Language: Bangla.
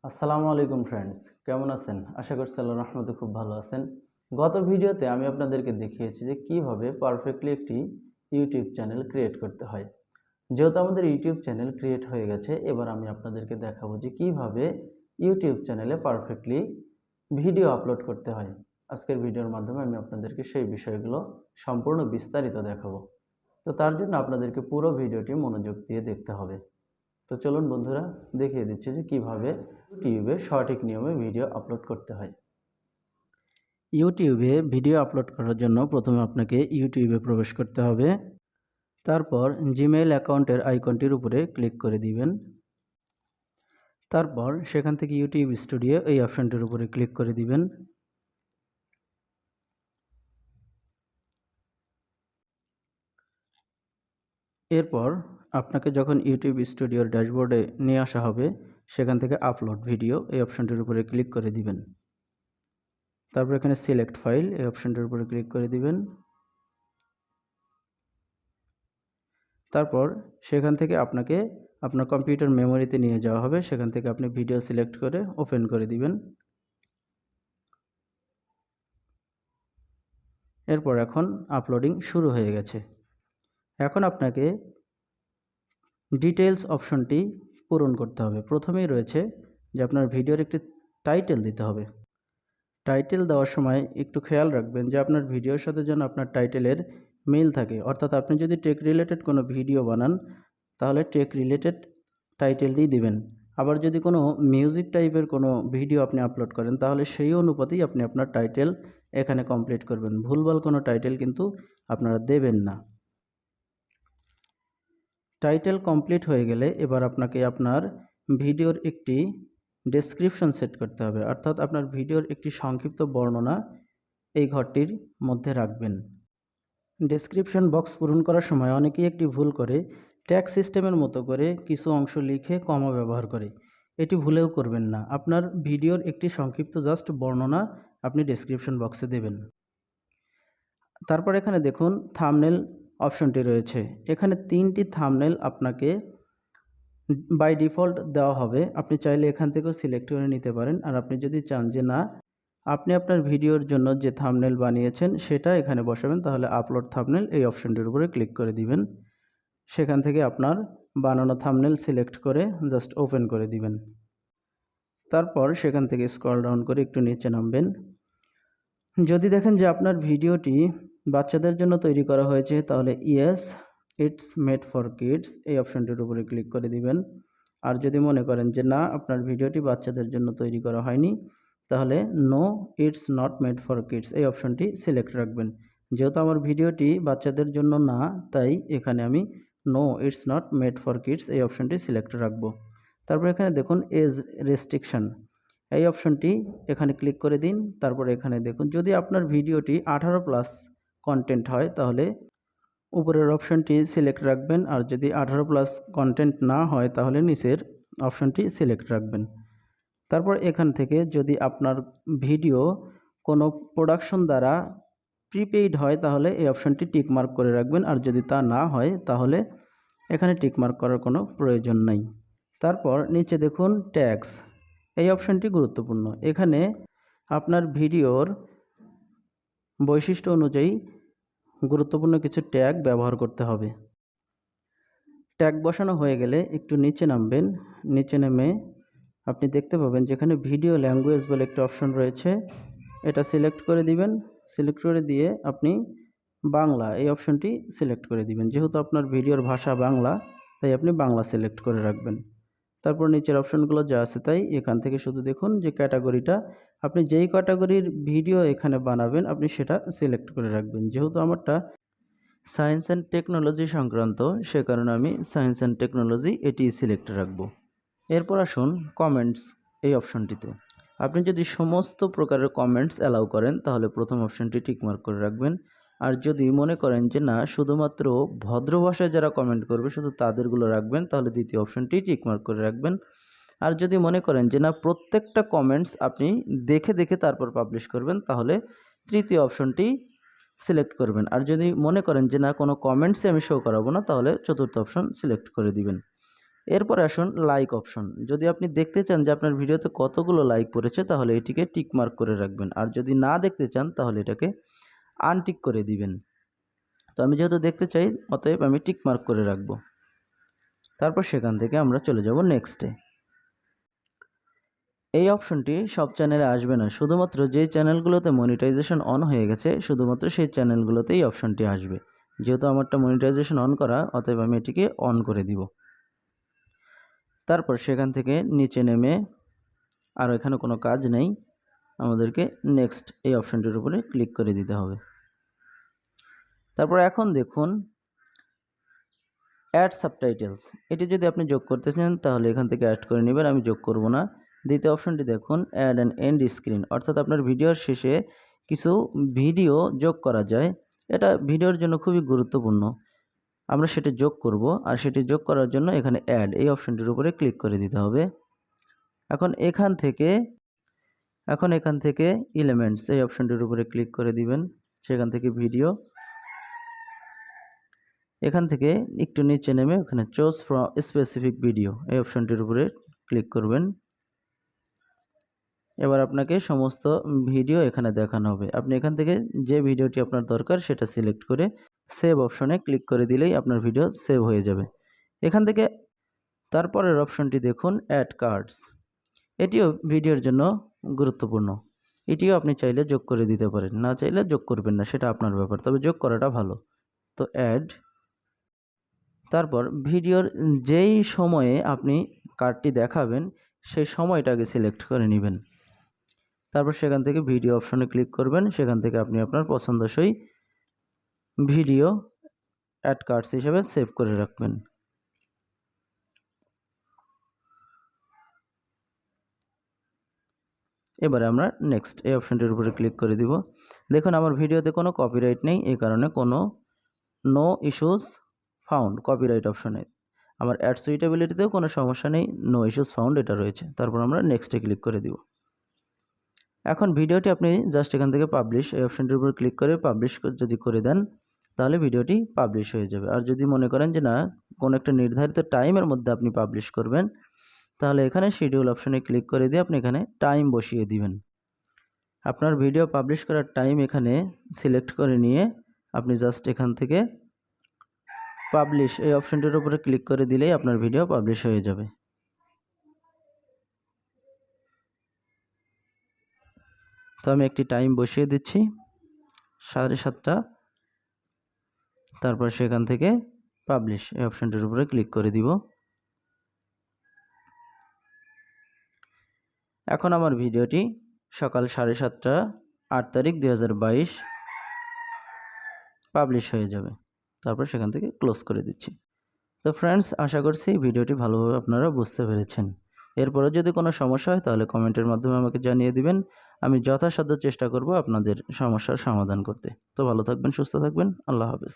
আসসালামু আলাইকুম ফ্রেন্ডস, কেমন আছেন? আশা করছি আল্লাহর রহমতে খুব ভালো আছেন। গত ভিডিওতে আমি আপনাদেরকে দেখিয়েছি যে কিভাবে পারফেক্টলি একটি ইউটিউব চ্যানেল ক্রিয়েট করতে হয়। যেহেতু আমাদের ইউটিউব চ্যানেল ক্রিয়েট হয়ে গেছে, এবার আমি আপনাদেরকে দেখাবো যে কিভাবে ইউটিউব চ্যানেলে পারফেক্টলি ভিডিও আপলোড করতে হয়। আজকের ভিডিওর মাধ্যমে আমি আপনাদেরকে সেই বিষয়গুলো সম্পূর্ণ বিস্তারিত দেখাবো। তো তার জন্য আপনাদেরকে পুরো ভিডিওটি মনোযোগ দিয়ে দেখতে হবে। তো চলুন বন্ধুরা, দেখিয়ে দিচ্ছি যে কিভাবে ইউটিউবে সঠিক নিয়মে ভিডিও আপলোড করতে হয়। ইউটিউবে ভিডিও আপলোড করার জন্য প্রথমে আপনাকে ইউটিউবে প্রবেশ করতে হবে। তারপর জিমেইল অ্যাকাউন্টের আইকনটির উপরে ক্লিক করে দিবেন। তারপর সেখান থেকে ইউটিউব স্টুডিও এই অপশনটির উপরে ক্লিক করে দিবেন। এরপর আপনাকে যখন ইউটিউব স্টুডিওর ড্যাশবোর্ডে নিয়ে আসা হবে, সেখান থেকে আপলোড ভিডিও এই অপশনটির উপরে ক্লিক করে দিবেন। তারপর এখানে সিলেক্ট ফাইল এই অপশনটির উপরে ক্লিক করে দিবেন। তারপর সেখান থেকে আপনাকে আপনার কম্পিউটার মেমোরিতে নিয়ে যাওয়া হবে, সেখান থেকে আপনি ভিডিও সিলেক্ট করে ওপেন করে দিবেন। এরপর এখন আপলোডিং শুরু হয়ে গেছে। এখন আপনাকে ডিটেইলস অপশনটি পূরণ করতে হবে। প্রথমেই রয়েছে যে আপনার ভিডিওর একটি টাইটেল দিতে হবে। টাইটেল দেওয়ার সময় একটু খেয়াল রাখবেন যে আপনার ভিডিওর সাথে যেন আপনার টাইটেলের মিল থাকে। অর্থাৎ আপনি যদি টেক রিলেটেড কোনো ভিডিও বানান, তাহলে টেক রিলেটেড টাইটেলটি দিবেন। আবার যদি কোনো মিউজিক টাইপের কোনো ভিডিও আপনি আপলোড করেন, তাহলে সেই অনুপাতেই আপনি আপনার টাইটেল এখানে কমপ্লিট করবেন। ভুলভাল কোনো টাইটেল কিন্তু আপনারা দেবেন না। টাইটেল কমপ্লিট হয়ে গেলে এবার আপনাকে আপনার ভিডিওর একটি ডেসক্রিপশন সেট করতে হবে। অর্থাৎ আপনার ভিডিওর একটি সংক্ষিপ্ত বর্ণনা এই ঘরটির মধ্যে রাখবেন। ডেসক্রিপশন বক্স পূরণ করার সময় অনেকেই একটি ভুল করে ট্যাগ সিস্টেমের মতো করে কিছু অংশ লিখে কমা ব্যবহার করে। এটি ভুলেও করবেন না। আপনার ভিডিওর একটি সংক্ষিপ্ত জাস্ট বর্ণনা আপনি ডেসক্রিপশন বক্সে দেবেন। তারপর এখানে দেখুন থাম্বনেল অপশনটি রয়েছে। এখানে 3টি থাম্বনেল আপনাকে বাই ডিফল্ট দেওয়া হবে। আপনি চাইলে এখান থেকেও সিলেক্ট করে নিতে পারেন। আর আপনি যদি চান যে না, আপনি আপনার ভিডিওর জন্য যে থাম্বনেল বানিয়েছেন সেটা এখানে বসাবেন, তাহলে আপলোড থাম্বনেল এই অপশনটির উপরে ক্লিক করে দিবেন। সেখান থেকে আপনার বানানো থাম্বনেল সিলেক্ট করে জাস্ট ওপেন করে দিবেন। তারপর সেখান থেকে স্ক্রল ডাউন করে একটু নিচে নামবেন। যদি দেখেন যে আপনার ভিডিওটি বাচ্চাদের জন্য তৈরি করা হয়েছে, তাহলে yes it's made for kids এই অপশনটির উপরে ক্লিক করে দিবেন। আর যদি মনে করেন যে না, আপনার ভিডিওটি বাচ্চাদের জন্য তৈরি করা হয়নি, তাহলে no it's not made for kids এই অপশনটি সিলেক্ট রাখবেন। যেহেতু আমার ভিডিওটি বাচ্চাদের জন্য না, তাই এখানে আমি no it's not made for kids এই অপশনটি সিলেক্ট রাখব। তারপর এখানে দেখুন এজ রেস্ট্রিকশন এই অপশনটি এখানে ক্লিক করে দিন। তারপর এখানে দেখুন যদি আপনার ভিডিওটি 18+ কন্টেন্ট হয়, তাহলে উপরের অপশনটি সিলেক্ট রাখবেন। আর যদি 18+ কন্টেন্ট না হয়, তাহলে নিচের অপশনটি সিলেক্ট রাখবেন। তারপর এখান থেকে যদি আপনার ভিডিও কোনো প্রোডাকশন দ্বারা প্রিপেইড হয়, তাহলে এই অপশনটি টিকমার্ক করে রাখবেন। আর যদি তা না হয়, তাহলে এখানে টিকমার্ক করার কোনো প্রয়োজন নেই। তারপর নিচে দেখুন ট্যাগস এই অপশনটি গুরুত্বপূর্ণ। এখানে আপনার ভিডিওর বৈশিষ্ট্য অনুযায়ী গুরুত্বপূর্ণ কিছু ট্যাগ ব্যবহার করতে হবে। ট্যাগ বসানো হয়ে গেলে একটু নিচে নামবেন। নিচে নেমে আপনি দেখতে পাবেন যেখানে ভিডিও ল্যাঙ্গুয়েজ বলে একটা অপশন রয়েছে, এটা সিলেক্ট করে দিবেন। সিলেক্ট করে দিয়ে আপনি বাংলা এই অপশনটি সিলেক্ট করে দিবেন। যেহেতু আপনার ভিডিওর ভাষা বাংলা, তাই আপনি বাংলা সিলেক্ট করে রাখবেন। তারপর নিচের অপশনগুলো যা আছে তাই, এখান থেকে শুধু দেখুন যে ক্যাটাগরিটা আপনি যেই ক্যাটাগরির ভিডিও এখানে বানাবেন আপনি সেটা সিলেক্ট করে রাখবেন। যেহেতু আমারটা সায়েন্স অ্যান্ড টেকনোলজি সংক্রান্ত, সে কারণে আমি সায়েন্স অ্যান্ড টেকনোলজি এটি সিলেক্ট রাখব। এরপর আসুন কমেন্টস এই অপশনটিতে। আপনি যদি সমস্ত প্রকারের কমেন্টস অ্যালাউ করেন, তাহলে প্রথম অপশনটি টিকমার্ক করে রাখবেন। আর যদি মনে করেন যে না, শুধুমাত্র ভদ্র ভাষায় যারা কমেন্ট করবে শুধু তাদেরগুলো রাখবেন, তাহলে দ্বিতীয় অপশনটি টিকমার্ক করে রাখবেন। আর যদি মনে করেন যে না, প্রত্যেকটা কমেন্টস আপনি দেখে দেখে তারপর পাবলিশ করবেন, তাহলে তৃতীয় অপশনটি সিলেক্ট করবেন। আর যদি মনে করেন যে না, কোনো কমেন্টসই আমি শো করাবো না, তাহলে চতুর্থ অপশন সিলেক্ট করে দিবেন। এরপর আসুন লাইক অপশন। যদি আপনি দেখতে চান যে আপনার ভিডিওতে কতগুলো লাইক পড়েছে তাহলে এটিকে টিক মার্ক করে রাখবেন, আর যদি না দেখতে চান তাহলে এটাকে আনটিক করে দিবেন। তো আমি যেহেতু দেখতে চাই অতএব আমি টিক মার্ক করে রাখবো। তারপর সেখান থেকে আমরা চলে যাব নেক্সটে। এই অপশনটি সব চ্যানেলে আসবে না, শুধুমাত্র যে চ্যানেলগুলোতে মনিটাইজেশন অন হয়ে গেছে শুধুমাত্র সেই চ্যানেলগুলোতে এই অপশনটি আসবে। যেহেতু আমারটা মনিটাইজেশন অন করা অতএব আমি এটিকে অন করে দিব। তারপর সেখান থেকে নিচে নেমে, আর এখানে কোনো কাজ নেই, আমাদেরকে নেক্সট এই অপশনটির উপরে ক্লিক করে দিতে হবে। তারপর এখন দেখুন অ্যাড সাবটাইটেলস, এটি যদি আপনি যোগ করতে চান তাহলে এখান থেকে অ্যাড করে নেবেন, আমি যোগ করব না। দ্বিতীয় অপশনটি দেখুন অ্যাড অ্যান্ড এন্ড স্ক্রিন, অর্থাৎ আপনার ভিডিওর শেষে কিছু ভিডিও যোগ করা যায়, এটা ভিডিওর জন্য খুবই গুরুত্বপূর্ণ। আমরা সেটি যোগ করব, আর সেটি যোগ করার জন্য এখানে অ্যাড এই অপশনটির উপরে ক্লিক করে দিতে হবে। এখন এখান থেকে এলিমেন্টস এই অপশনটির উপরে ক্লিক করে দিবেন। সেখান থেকে ভিডিও, এখান থেকে একটু নিচে নেমে ওখানে চুজ ফ্রম স্পেসিফিক ভিডিও এই অপশনটির উপরে ক্লিক করবেন। এবার আপনাকে সমস্ত ভিডিও এখানে দেখানো হবে। আপনি এখান থেকে যে ভিডিওটি আপনার দরকার সেটা সিলেক্ট করে সেভ অপশনে ক্লিক করে দিলেই আপনার ভিডিও সেভ হয়ে যাবে। এখান থেকে তারপরের অপশনটি দেখুন অ্যাড কার্ডস, এটিও ভিডিওর জন্য গুরুত্বপূর্ণ। এটিও আপনি চাইলে যোগ করে দিতে পারেন, না চাইলে যোগ করবেন না, সেটা আপনার ব্যাপার, তবে যোগ করাটা ভালো। তো অ্যাড, তারপর ভিডিওর যেই সময়ে আপনি কার্ডটি দেখাবেন সেই সময়টাকে সিলেক্ট করে নেবেন। তারপর সেখান থেকে ভিডিও অপশনে ক্লিক করবেন, সেখান থেকে আপনি আপনার পছন্দসই ভিডিও অ্যাড কার্ডস হিসেবে সেভ করে রাখবেন। এবারে আমরা নেক্সট এই অপশনটির উপরে ক্লিক করে দিব। দেখুন আমার ভিডিওতে কোনো কপিরাইট নেই, এই কারণে কোনো নো ইস্যুস ফাউন্ড কপিরাইট অপশনে। আমার অ্যাড সুইটেবিলিটিতেও কোনো সমস্যা নেই, নো ইস্যুস ফাউন্ড এটা রয়েছে। তারপর আমরা নেক্সটে ক্লিক করে দিব। এখন ভিডিওটি আপনি জাস্ট এখান থেকে পাবলিশ এই অপশনটির উপর ক্লিক করে পাবলিশ যদি করে দেন তাহলে ভিডিওটি পাবলিশ হয়ে যাবে। আর যদি মনে করেন যে না কোনো একটা নির্ধারিত টাইমের মধ্যে আপনি পাবলিশ করবেন তাহলে এখানে শিডিউল অপশনে ক্লিক করে দিয়ে আপনি এখানে টাইম বসিয়ে দিবেন। আপনার ভিডিও পাবলিশ করার টাইম এখানে সিলেক্ট করে নিয়ে আপনি জাস্ট এখান থেকে পাবলিশ এই অপশনটির উপরে ক্লিক করে দিলেই আপনার ভিডিও পাবলিশ হয়ে যাবে। তো আমি একটি টাইম বসিয়ে দিচ্ছি 7:30। তারপর সেখান থেকে পাবলিশ এই অপশনটির উপরে ক্লিক করে দিব। এখন আমার ভিডিওটি সকাল 7:30 8 তারিখ 2022 পাবলিশ হয়ে যাবে। তারপর সেখান থেকে ক্লোজ করে দিচ্ছি। তো ফ্রেন্ডস, আশা করছি ভিডিওটি ভালোভাবে আপনারা বুঝতে পেরেছেন। এরপরে যদি কোনো সমস্যা হয় তাহলে কমেন্টের মাধ্যমে আমাকে জানিয়ে দিবেন, আমি যথাসাধ্য চেষ্টা করব আপনাদের সমস্যার সমাধান করতে। তো ভালো থাকবেন, সুস্থ থাকবেন, আল্লাহ হাফেজ।